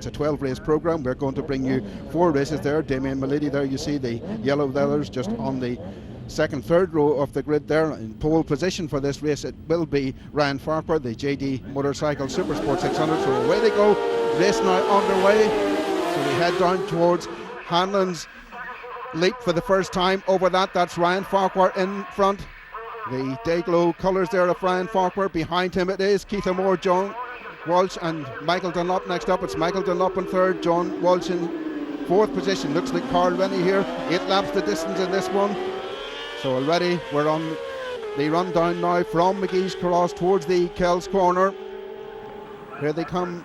It's a 12 race program. We're going to bring you 4 races there. Damien Malady there, you see the yellow leathers just on the second, third row of the grid there. In pole position for this race, it will be Ryan Farquhar, the JD Motorcycle Supersport 600. So away they go. Race now underway. So we head down towards Hanlon's Leap for the first time. Over that, that's Ryan Farquhar in front. The day-glow colours there of Ryan Farquhar. Behind him it is Keith Amor, John Walsh and Michael Dunlop next up. It's Michael Dunlop in third, John Walsh in fourth position. Looks like Carl Rennie here. 8 laps the distance in this one. So already we're on the run down now from McGee's Cross towards the Kells corner. Here they come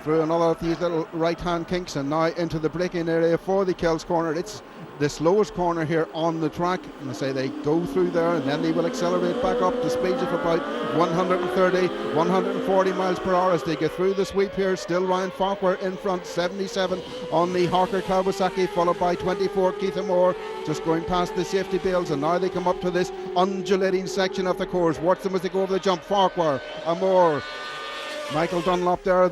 through another of these little right-hand kinks and now into the braking area for the Kells corner. It's the slowest corner here on the track, and I say they go through there and then they will accelerate back up to speeds of about 130, 140 miles per hour as they get through the sweep here. Still Ryan Farquhar in front, 77 on the Harker Kawasaki, followed by 24 Keith Amor, just going past the safety bales, and now they come up to this undulating section of the course. Watch them as they go over the jump. Farquhar, Amor, Michael Dunlop there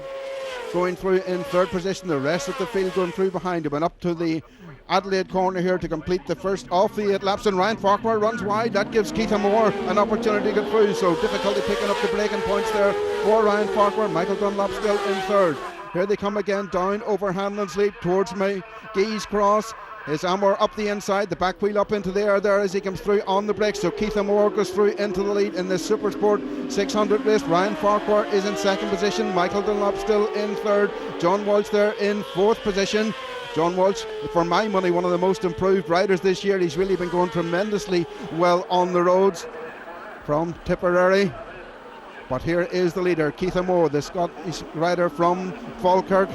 going through in third position, the rest of the field going through behind him, and up to the Adelaide corner here to complete the first of the 8 laps, and Ryan Farquhar runs wide. That gives Keith Amor an opportunity to get through, so difficulty picking up the braking points there for Ryan Farquhar. Michael Dunlop still in third. Here they come again down over Hanlon's Leap towards McGee's Cross. Is Amor up the inside, the back wheel up into the air there as he comes through on the brakes. So Keith Amor goes through into the lead in this Supersport 600 race. Ryan Farquhar is in second position. Michael Dunlop still in third. John Walsh there in fourth position. John Walsh, for my money, one of the most improved riders this year. He's really been going tremendously well on the roads from Tipperary. But here is the leader, Keith Amor, the Scottish rider from Falkirk.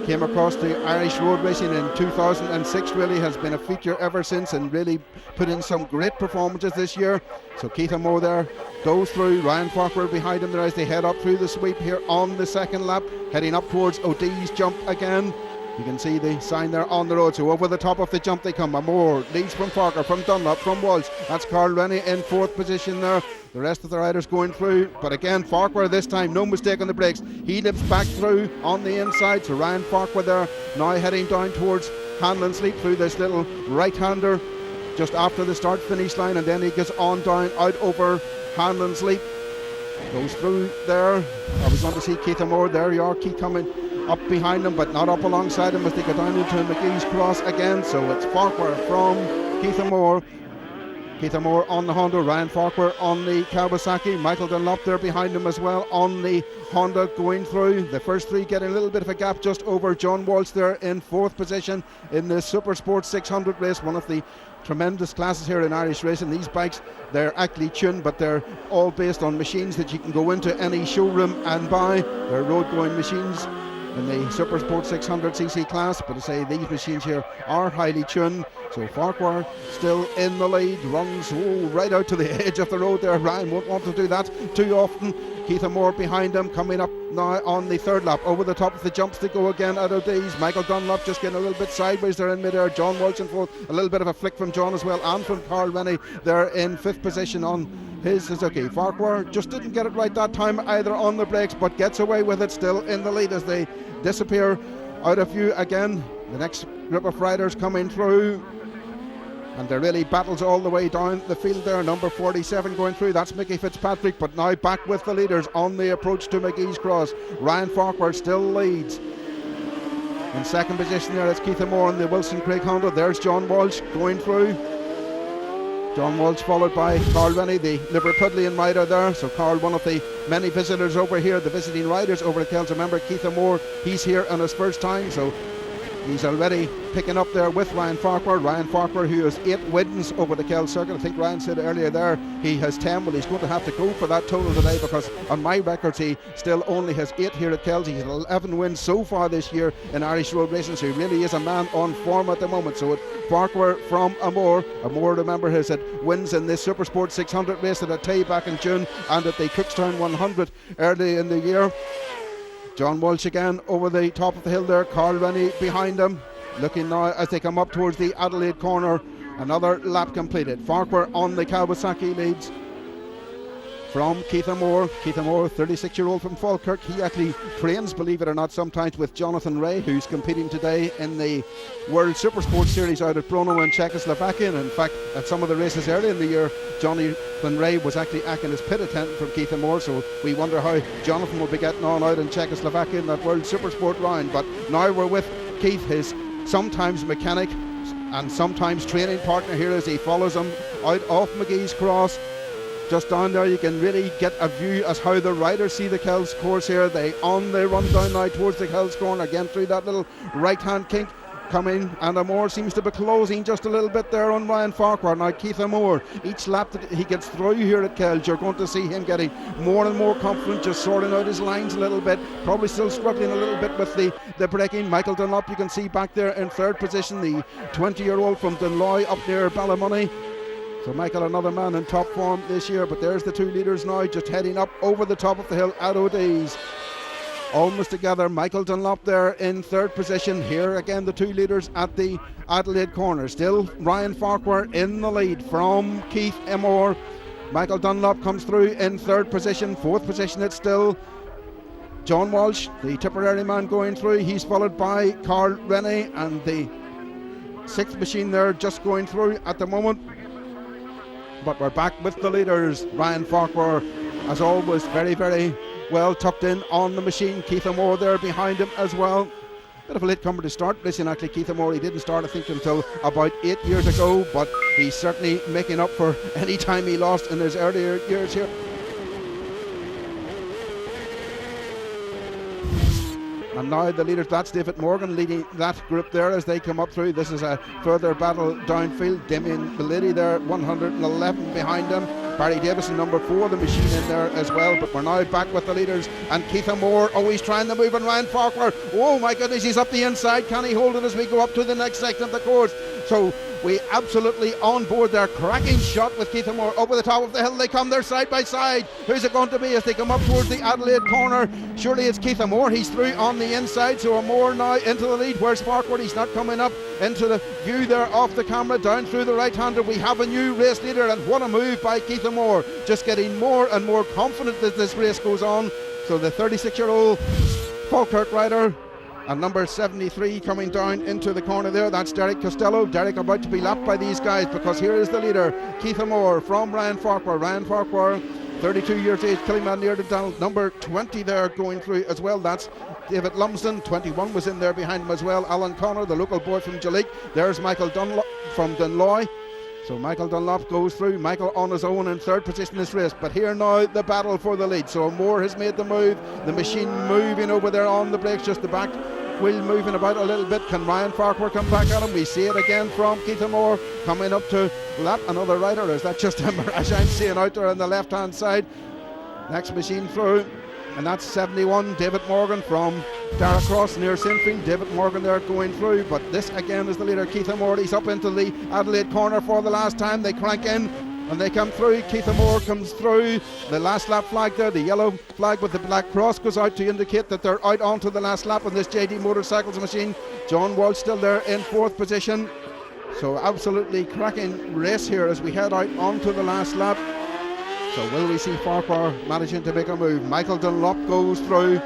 Came across the Irish road racing in 2006, really has been a feature ever since and really put in some great performances this year. So Keith Amor there goes through. Ryan Farquhar behind him there as they head up through the sweep here on the second lap, heading up towards O'Dee's jump again. You can see the sign there on the road. So over the top of the jump they come. Amor leads from Farquhar, from Dunlop, from Walsh. That's Carl Rennie in fourth position there. The rest of the riders going through, but again Farquhar this time, no mistake on the brakes. He lives back through on the inside. So Ryan Farquhar there now heading down towards Hanlon's Leap through this little right-hander just after the start finish line, and then he gets on down out over Hanlon's Leap. Goes through there. I was going to see Keith Amor. There you are, Keith coming up behind him, but not up alongside him as they go down into McGee's Cross again. So it's Farquhar from Keith Amor. Keith Amor on the Honda, Ryan Farquhar on the Kawasaki, Michael Dunlop there behind him as well on the Honda going through. The first three getting a little bit of a gap just over John Walsh there in fourth position in the Supersport 600 race, one of the tremendous classes here in Irish racing. These bikes, they're actually tuned, but they're all based on machines that you can go into any showroom and buy. They're road going machines in the Supersport 600cc class, but I say these machines here are highly tuned. So Farquhar still in the lead, runs right out to the edge of the road there. Ryan won't want to do that too often. Keith Amor behind him, coming up now on the third lap. Over the top of the jumps they go again at O'Dee's. Michael Dunlop just getting a little bit sideways there in mid-air. John Walsh in fourth, a little bit of a flick from John as well, and from Carl Rennie there in fifth position on his Suzuki. Farquhar just didn't get it right that time either on the brakes, but gets away with it, still in the lead as they disappear out of view again. The next group of riders coming through, and there really battles all the way down the field there. Number 47 going through, that's Mickey Fitzpatrick, but now back with the leaders on the approach to McGee's Cross. Ryan Farquhar still leads. In second position there, it's Keith Amor on the Wilson Craig Honda. There's John Walsh going through. John Walsh followed by Carl Rennie, the Liverpudlian rider there. So Carl, one of the many visitors over here, the visiting riders over at Kells. Remember, Keith Amor, he's here on his first time, so he's already picking up there with Ryan Farquhar. Ryan Farquhar, who has 8 wins over the Kells circuit. I think Ryan said earlier there he has 10, but he's going to have to go for that total today, because on my records he still only has 8 here at Kells. He's 11 wins so far this year in Irish road racing, so he really is a man on form at the moment. So it's Farquhar from Amor. Amor, remember, has had wins in this Supersport 600 race at Tay back in June and at the Cookstown 100 early in the year. John Walsh again over the top of the hill there. Carl Rennie behind him, looking now as they come up towards the Adelaide corner. Another lap completed. Farquhar on the Kawasaki leads. from Keith Amor. Keith Amor, 36-year-old from Falkirk. He actually trains, believe it or not, sometimes with Jonathan Ray, who's competing today in the World Supersport Series out at Brno in Czechoslovakia. And in fact, at some of the races early in the year, Jonathan Ray was actually acting as pit attendant from Keith Amor, so we wonder how Jonathan will be getting on out in Czechoslovakia in that World Supersport round. But now we're with Keith, his sometimes mechanic and sometimes training partner here, as he follows him out off McGee's Cross. Just down there you can really get a view as how the riders see the Kells course here. They run down now towards the Kells corner, again through that little right hand kink coming, and Amor seems to be closing just a little bit there on Ryan Farquhar. Now Keith Amor, each lap that he gets through here at Kells, you're going to see him getting more and more confident, just sorting out his lines a little bit, probably still struggling a little bit with the braking. Michael Dunlop you can see back there in third position, the 20-year-old from Dunloy up near Ballymoney. So Michael, another man in top form this year, but there's the two leaders now just heading up over the top of the hill at O'Dee's. Almost together, Michael Dunlop there in third position. Here again the two leaders at the Adelaide corner. Still Ryan Farquhar in the lead from Keith Amor. Michael Dunlop comes through in third position. Fourth position it's still John Walsh, the Tipperary man, going through. He's followed by Carl Rennie, and the sixth machine there just going through at the moment. But we're back with the leaders. Ryan Farquhar, as always, very, very well tucked in on the machine. Keith Amor there behind him as well. Bit of a late comer to start. Listen, actually, Keith Amor, he didn't start, I think, until about 8 years ago, but he's certainly making up for any time he lost in his earlier years here. And now the leaders, that's David Morgan leading that group there as they come up through. This is a further battle downfield. Damien Belady there, 111 behind him. Barry Davison, number 4, the machine in there as well. But we're now back with the leaders. And Keith Amor, he's trying to move, and Ryan Farquhar, oh my goodness, he's up the inside. Can he hold it as we go up to the next section of the course? So we absolutely on board there. Cracking shot with Keith Amor. Over the top of the hill they come, they're side by side. Who's it going to be as they come up towards the Adelaide corner? Surely it's Keith Amor. He's through on the inside, so Amor now into the lead. Where's Farquhar? He's not coming up into the view there off the camera. Down through the right-hander we have a new race leader, and what a move by Keith Amor. Just getting more and more confident as this race goes on. So the 36-year-old Falkirk rider, and number 73 coming down into the corner there, that's Derek Costello. Derek about to be lapped by these guys, because here is the leader, Keith Amor from Ryan Farquhar. Ryan Farquhar, 32 years age, Killyman near the Donald. Number 20 there going through as well, that's David Lumsden. 21 was in there behind him as well. Alan Connor, the local boy from Jalik. There's Michael Dunlop from Dunloy. So Michael Dunlop goes through. Michael on his own in third position in this race. But here now the battle for the lead. So Amor has made the move. The machine moving over there on the brakes, just the back wheel moving about a little bit. Can Ryan Farquhar come back at him? We see it again from Keith Amor coming up to lap another rider. Or is that just a mirage I'm seeing out there on the left hand side? Next machine through, and that's 71, David Morgan from Darracross near Sinfield. David Morgan there going through, but this again is the leader, Keith Amor. He's up into the Adelaide corner for the last time. They crank in and they come through. Keith Amor comes through. The last lap flag there, the yellow flag with the black cross, goes out to indicate that they're out onto the last lap on this JD Motorcycles machine. John Walsh still there in fourth position. So absolutely cracking race here as we head out onto the last lap. So will we see Farquhar managing to make a move? Michael Dunlop goes through.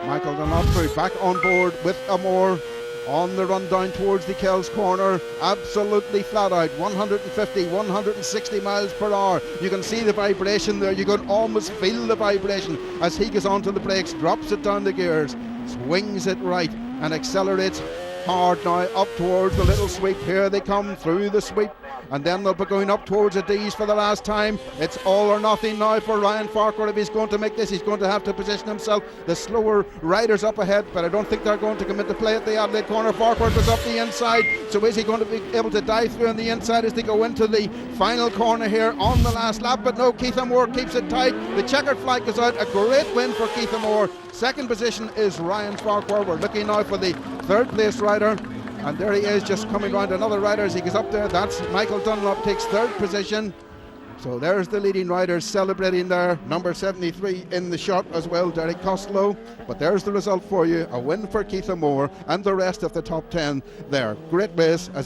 Michael Dunlop through, back on board with Amor on the run down towards the Kells corner. Absolutely flat out, 150, 160 miles per hour. You can see the vibration there. You can almost feel the vibration as he goes onto the brakes, drops it down the gears, swings it right and accelerates hard now up towards the little sweep. Here they come through the sweep, and then they'll be going up towards the D's for the last time. It's all or nothing now for Ryan Farquhar. If he's going to make this, he's going to have to position himself. The slower riders up ahead, but I don't think they're going to come into play at the Adelaide corner. Farquhar goes up the inside, so is he going to be able to dive through on the inside as they go into the final corner here on the last lap? But no, Keith Amor keeps it tight. The checkered flag goes out. A great win for Keith Amor. Second position is Ryan Farquhar. We're looking now for the third place rider, and there he is, just coming round another rider as he goes up there. That's Michael Dunlop, takes third position. So there's the leading riders celebrating there. Number 73 in the shot as well, Derek Costello. But there's the result for you, a win for Keith Amor and the rest of the top 10 there. Great race as